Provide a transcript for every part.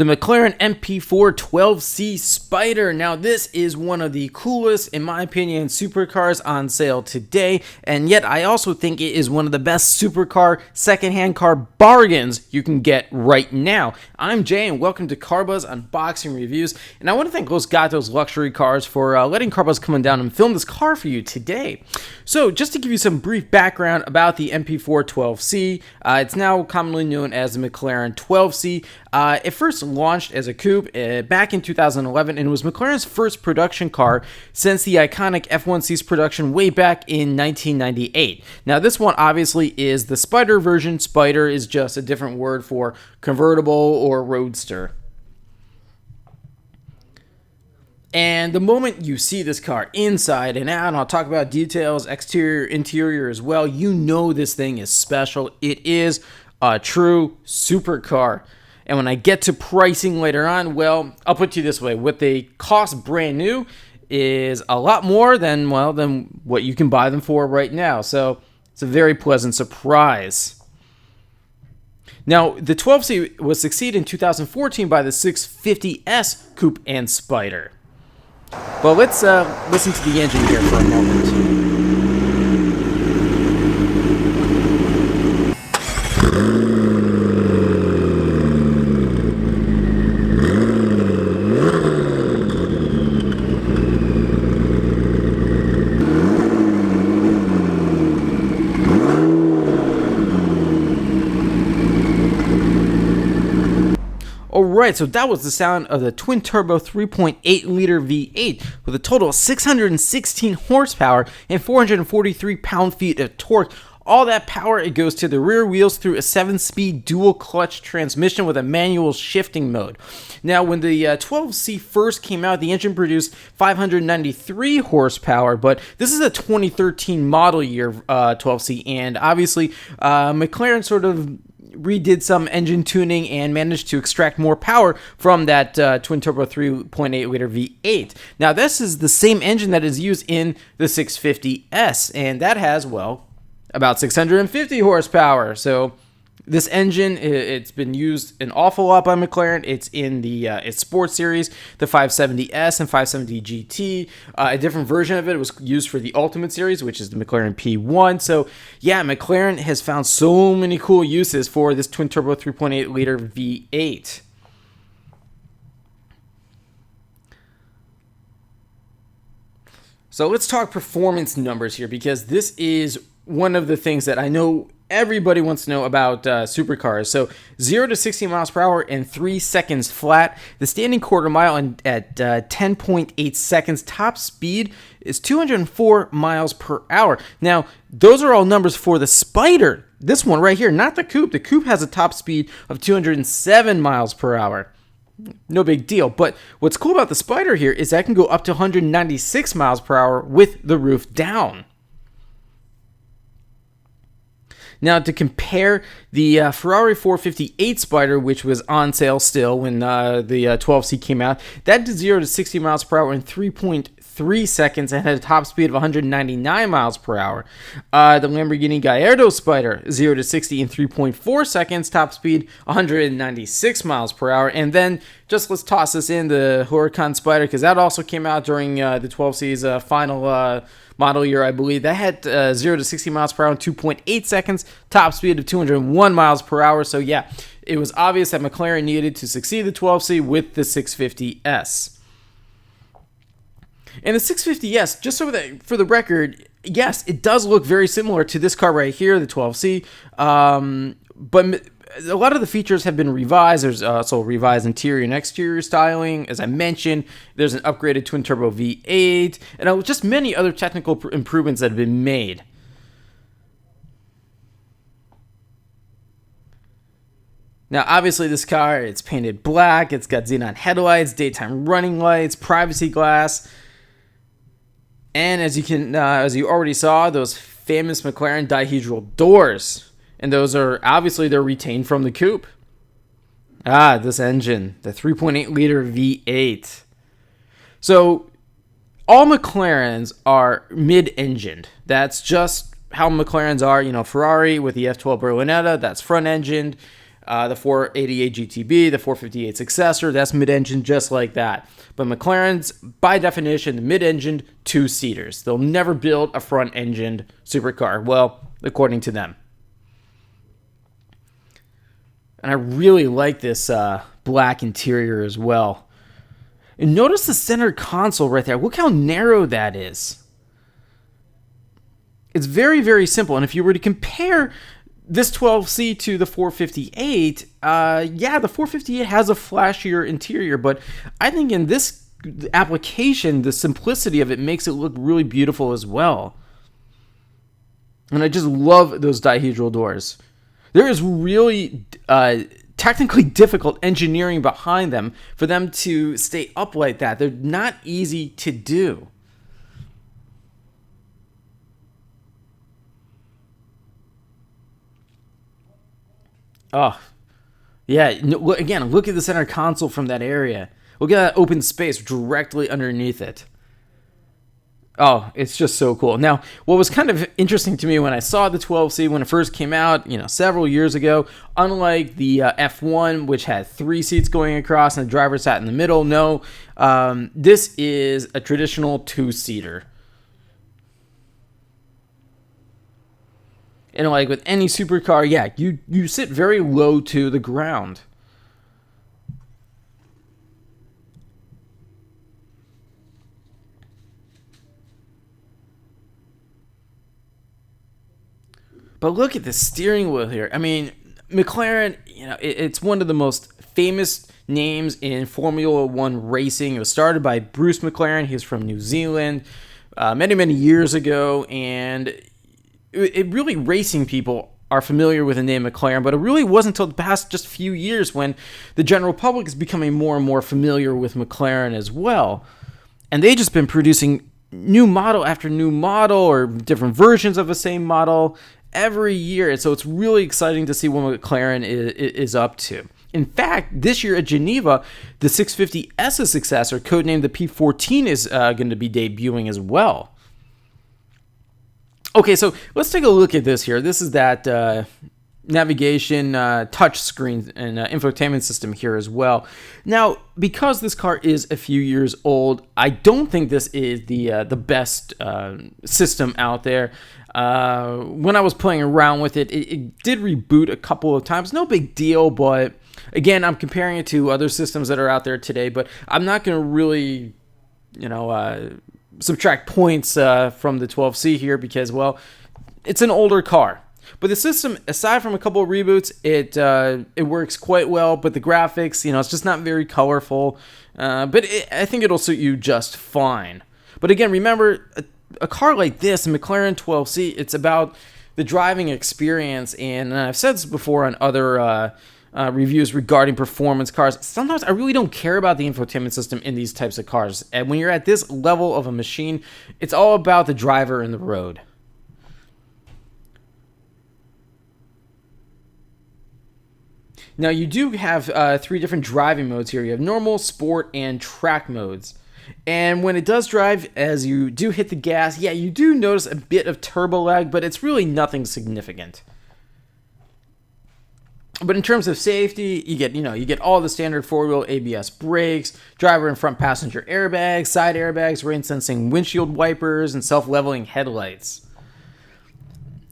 The McLaren MP4-12C Spider. Now this is one of the coolest, in my opinion, supercars on sale today, and yet I also think it is one of the best supercar secondhand car bargains you can get right now. I'm Jay and welcome to CarBuzz Unboxing Reviews, and I want to thank Los Gatos Luxury Cars for letting CarBuzz come on down and film this car for you today. So just to give you some brief background about the MP4-12C, it's now commonly known as the McLaren 12C. It first launched as a coupe back in 2011, and it was McLaren's first production car since the iconic F1C's production way back in 1998. Now this one obviously is the Spider version. Spider is just a different word for convertible or roadster. And the moment you see this car inside and out, and I'll talk about details, exterior, interior as well, you know this thing is special. It is a true supercar. And when I get to pricing later on, well, I'll put it to you this way. What they cost brand new is a lot more than what you can buy them for right now. So it's a very pleasant surprise. Now, the 12C was succeeded in 2014 by the 650S Coupe and Spider. Well, let's listen to the engine here for a moment. Alright, so that was the sound of the twin-turbo 3.8-liter V8 with a total of 616 horsepower and 443 pound-feet of torque. All that power, it goes to the rear wheels through a 7-speed dual-clutch transmission with a manual shifting mode. Now, when the 12C first came out, the engine produced 593 horsepower, but this is a 2013 model year 12C, and obviously McLaren sort of redid some engine tuning and managed to extract more power from that twin-turbo 3.8-liter V8. Now, this is the same engine that is used in the 650S, and that has, well, about 650 horsepower. So this engine, it's been used an awful lot by McLaren. It's in the its sports series, the 570S and 570 GT. A different version of it was used for the Ultimate series, which is the McLaren P1. So yeah, McLaren has found so many cool uses for this twin-turbo 3.8-liter V8. So let's talk performance numbers here, because this is one of the things that I know everybody wants to know about supercars. So 0 to 60 miles per hour in 3 seconds flat. The standing quarter mile at 10.8 seconds. Top speed is 204 miles per hour. Now, those are all numbers for the Spider. This one right here, not the coupe. The coupe has a top speed of 207 miles per hour. No big deal. But what's cool about the Spider here is that can go up to 196 miles per hour with the roof down. Now, to compare the Ferrari 458 Spider, which was on sale still when the 12C came out, that did 0 to 60 miles per hour in 3.3 seconds and had a top speed of 199 miles per hour. The Lamborghini Gallardo Spider, 0 to 60 in 3.4 seconds, top speed 196 miles per hour. And then, just let's toss this in, the Huracan Spider, because that also came out during the 12C's final model year, I believe. That had 0 to 60 miles per hour in 2.8 seconds, top speed of 201 miles per hour. So yeah, it was obvious that McLaren needed to succeed the 12C with the 650S. And the 650S, just so that for the record, yes, it does look very similar to this car right here, the 12C, but a lot of the features have been revised. There's also revised interior and exterior styling. As I mentioned, there's an upgraded twin-turbo V8, and just many other technical improvements that have been made. Now, obviously, this car, it's painted black. It's got xenon headlights, daytime running lights, privacy glass, and as you already saw, those famous McLaren dihedral doors. And those are, obviously, they're retained from the coupe. This engine, the 3.8-liter V8. So, all McLarens are mid-engined. That's just how McLarens are. You know, Ferrari with the F12 Berlinetta, that's front-engined. The 488 GTB, the 458 successor, that's mid-engine just like that. But McLaren's, by definition, the mid-engined two-seaters. They'll never build a front-engined supercar. Well, according to them. And I really like this black interior as well. And notice the center console right there. Look how narrow that is. It's very, very simple. And if you were to compare this 12C to the 458, yeah, the 458 has a flashier interior, but I think in this application, the simplicity of it makes it look really beautiful as well. And I just love those dihedral doors. There is really technically difficult engineering behind them for them to stay up like that. They're not easy to do. Oh, yeah. Again, look at the center console from that area. Look at that open space directly underneath it. Oh, it's just so cool. Now, what was kind of interesting to me when I saw the 12C when it first came out, several years ago, unlike the F1, which had 3 seats going across and the driver sat in the middle, no, this is a traditional 2-seater. And like with any supercar, yeah, you sit very low to the ground. But look at the steering wheel here. I mean, McLaren, it's one of the most famous names in Formula One racing. It was started by Bruce McLaren. He's from New Zealand many, many years ago. And it really, racing people are familiar with the name McLaren, but it really wasn't until the past just few years when the general public is becoming more and more familiar with McLaren as well. And they've just been producing new model after new model or different versions of the same model every year. And so it's really exciting to see what McLaren is up to. In fact, this year at Geneva, the 650S successor, codenamed the P14, is going to be debuting as well. Okay, so let's take a look at this here. This is that navigation touch screen and infotainment system here as well. Now, because this car is a few years old, I don't think this is the best system out there. When I was playing around with it, it did reboot a couple of times. No big deal, but again, I'm comparing it to other systems that are out there today, but I'm not going to really, subtract points from the 12C here because, well, it's an older car. But the system, aside from a couple of reboots, it works quite well. But the graphics, it's just not very colorful. But I think it'll suit you just fine. But again, remember, a car like this, a McLaren 12C, it's about the driving experience. And I've said this before on other reviews regarding performance cars. Sometimes I really don't care about the infotainment system in these types of cars. And when you're at this level of a machine, it's all about the driver and the road. Now, you do have 3 different driving modes here. You have normal, sport, and track modes. And when it does drive, as you do hit the gas, yeah, you do notice a bit of turbo lag, but it's really nothing significant. But in terms of safety, you get all the standard 4-wheel ABS brakes, driver and front passenger airbags, side airbags, rain-sensing windshield wipers, and self-leveling headlights.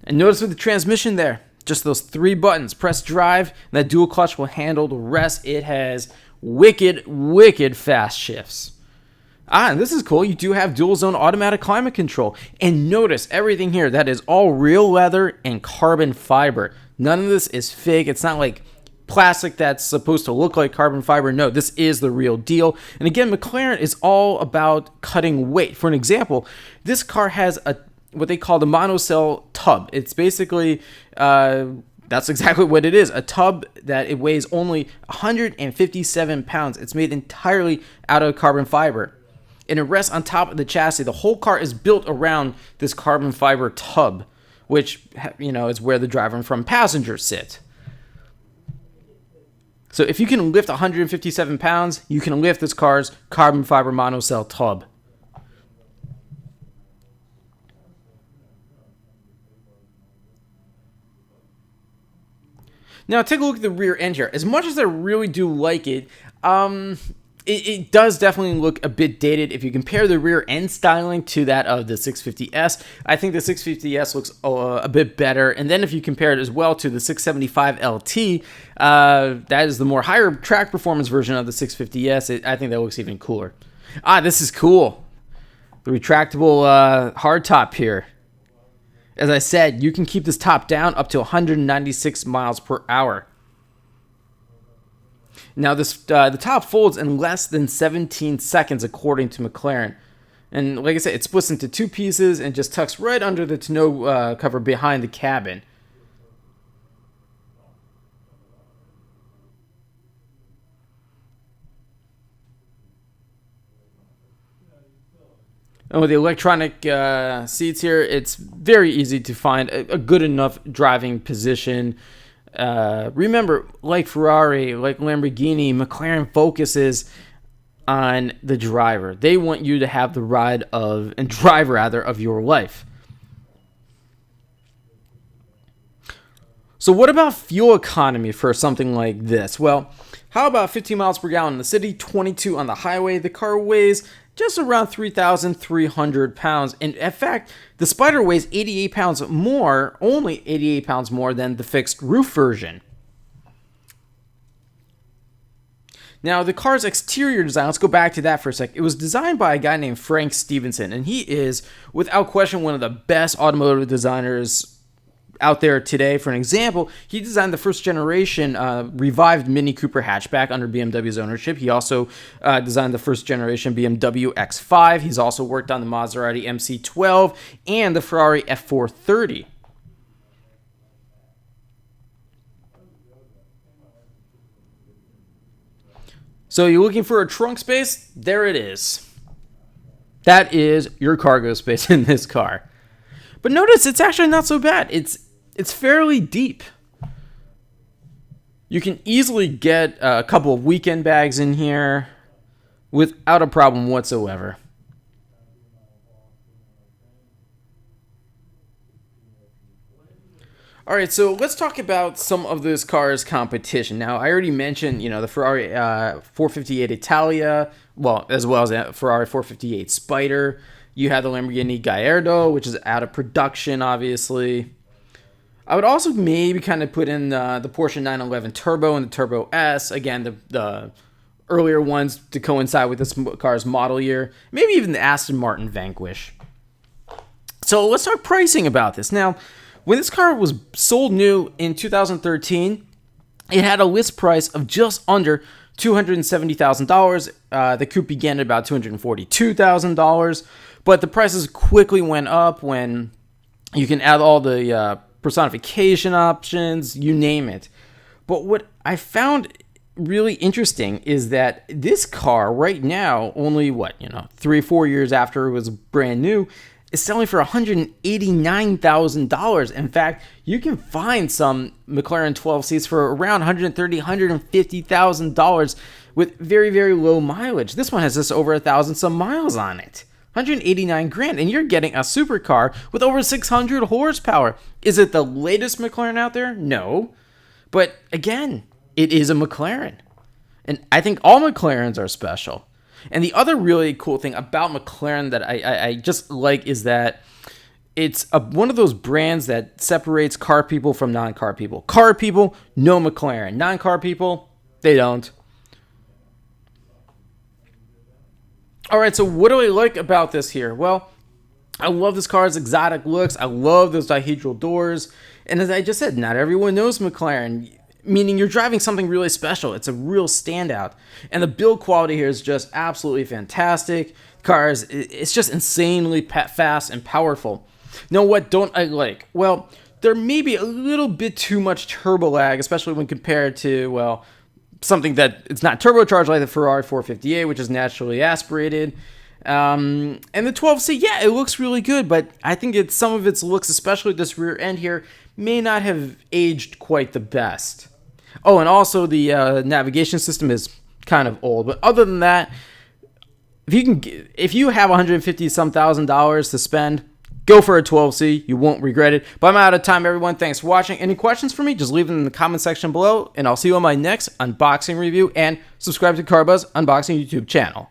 And notice with the transmission there, just those 3 buttons. Press drive, and that dual clutch will handle the rest. It has wicked, wicked fast shifts. And this is cool. You do have dual zone automatic climate control. And notice everything here, that is all real leather and carbon fiber. None of this is fake. It's not like plastic that's supposed to look like carbon fiber. No, this is the real deal. And again, McLaren is all about cutting weight. For an example, this car has what they call the monocell tub. It's basically, that's exactly what it is. A tub that it weighs only 157 pounds. It's made entirely out of carbon fiber. And it rests on top of the chassis. The whole car is built around this carbon fiber tub, which, is where the driver and front passenger sit. So if you can lift 157 pounds, you can lift this car's carbon fiber monocell tub. Now, take a look at the rear end here. As much as I really do like it, it does definitely look a bit dated. If you compare the rear end styling to that of the 650S, I think the 650S looks a bit better. And then if you compare it as well to the 675 LT, that is the more higher track performance version of the 650S. I think that looks even cooler. This is cool. The retractable hardtop here. As I said, you can keep this top down up to 196 miles per hour. Now, the top folds in less than 17 seconds, according to McLaren. And like I said, it splits into two pieces and just tucks right under the tonneau cover behind the cabin. And with the electronic seats here, it's very easy to find a good enough driving position. Remember, like Ferrari, like Lamborghini, McLaren focuses on the driver. They want you to have the drive of your life. So what about fuel economy for something like this? Well, how about 15 miles per gallon in the city, 22 on the highway? The car weighs just around 3,300 pounds. And in fact, the Spider weighs 88 pounds more, only 88 pounds more than the fixed roof version. Now, the car's exterior design, let's go back to that for a sec. It was designed by a guy named Frank Stevenson, and he is, without question, one of the best automotive designers out there today. For an example, he designed the first generation revived Mini Cooper hatchback under BMW's ownership. He also designed the first generation BMW X5. He's also worked on the Maserati MC12 and the Ferrari F430. So you're looking for a trunk space? There it is. That is your cargo space in this car. But notice it's actually not so bad. It's fairly deep. You can easily get a couple of weekend bags in here without a problem whatsoever. All right, so let's talk about some of this car's competition. Now, I already mentioned, the Ferrari 458 Italia, as well as the Ferrari 458 Spider. You have the Lamborghini Gallardo, which is out of production, obviously. I would also maybe kind of put in the Porsche 911 Turbo and the Turbo S. Again, the earlier ones to coincide with this car's model year. Maybe even the Aston Martin Vanquish. So let's talk pricing about this. Now, when this car was sold new in 2013, it had a list price of just under $270,000. The coupe began at about $242,000. But the prices quickly went up when you can add all the personification options, you name it. But what I found really interesting is that this car right now, only 3-4 years after it was brand new, is selling for $189,000. In fact, you can find some McLaren 12Cs for around $130,000, $150,000 with very, very low mileage. This one has just over 1,000 some miles on it. 189 grand, and you're getting a supercar with over 600 horsepower. Is it the latest McLaren out there? No. But again, it is a McLaren. And I think all McLarens are special. And the other really cool thing about McLaren that I just like is that it's one of those brands that separates car people from non-car people. Car people, no McLaren. Non-car people, they don't. All right, so what do I like about this here? Well, I love this car's exotic looks. I love those dihedral doors. And as I just said, not everyone knows McLaren, meaning you're driving something really special. It's a real standout. And the build quality here is just absolutely fantastic. It's just insanely fast and powerful. Now, what don't I like? Well, there may be a little bit too much turbo lag, especially when compared to, something that it's not turbocharged like the Ferrari 458, which is naturally aspirated. And the 12C, yeah, it looks really good, but I think some of its looks, especially this rear end here, may not have aged quite the best. Oh, and also the navigation system is kind of old. But other than that, if you have $150-some thousand to spend, Go for a 12C. You won't regret it. But I'm out of time, everyone. Thanks for watching. Any questions for me, just leave them in the comment section below, and I'll see you on my next unboxing review, and subscribe to CarBuzz Unboxing YouTube channel.